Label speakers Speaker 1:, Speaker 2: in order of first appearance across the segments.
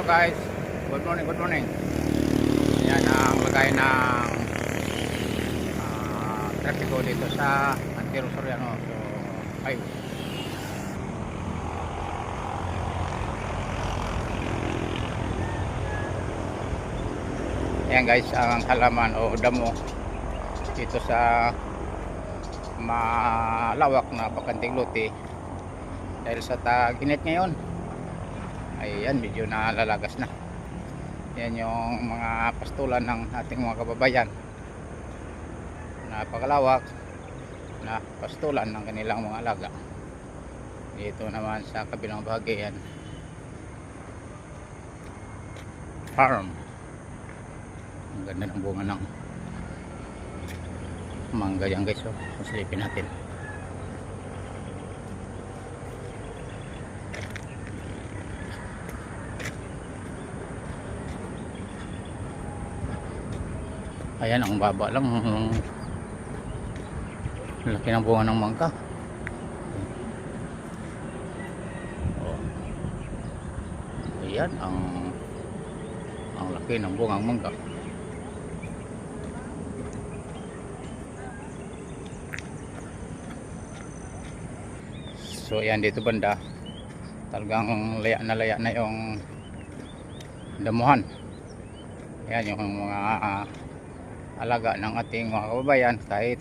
Speaker 1: guys, good morning, good morning. Yan ang lagay ng traffico dito sa Antero Soriano. So, ay. Yan guys, ang halaman o damo dito sa malawak na Bakanting Lote dahil sa tag-init ngayon. Ayan, medyo nalalagas na. Yan yung mga pastulan ng ating mga kababayan. Napakalawak na pastulan ng kanilang mga alaga. Dito naman sa kabilang bahagi yan, farm. Ang ganda ng bunga ng mangga yan guys. So, silipin natin. Ayan, ang baba lang. Laki ng bunga ng mangga. Oh. Ayan, ang laki ng bungang mangga. So ayan, dito banda talagang laya na yung damuhan. Ayan yung mga alaga ng ating mga kababayan, kahit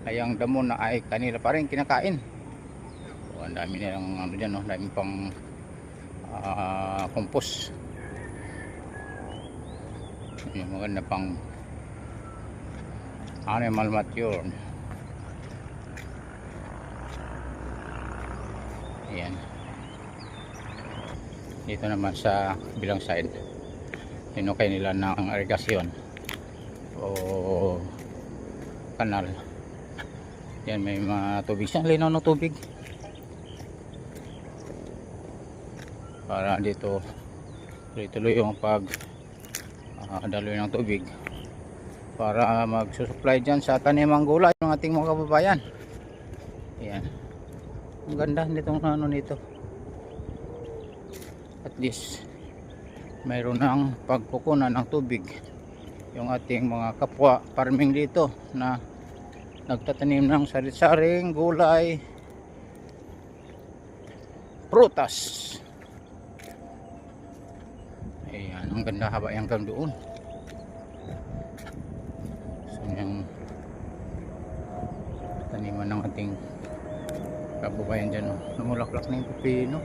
Speaker 1: ayang damo na ay kanila pa rin kinakain. So, ang dami nilang ano dyan, no? Dami pang compost. Yung maganda pang animal mature. Ayan. Dito naman sa bilang side, hinukay nila ng irigasyon o kanal. Yan, may mga tubig siya, linaw ng tubig para dito tuloy-tuloy yung pag daloy ng tubig para magsusupply dyan sa tanimang gulay ng ating mga kababayan. Yan, ang ganda nitong ano nito, at least mayroon ng pagkukunan ng tubig yung ating mga kapwa farming dito na nagtatanim ng sari-saring gulay, prutas. Ayan, ang ganda, haba hanggang doon. So yung taniman ng ating kababayan dyan, namulaklak na yung pipino.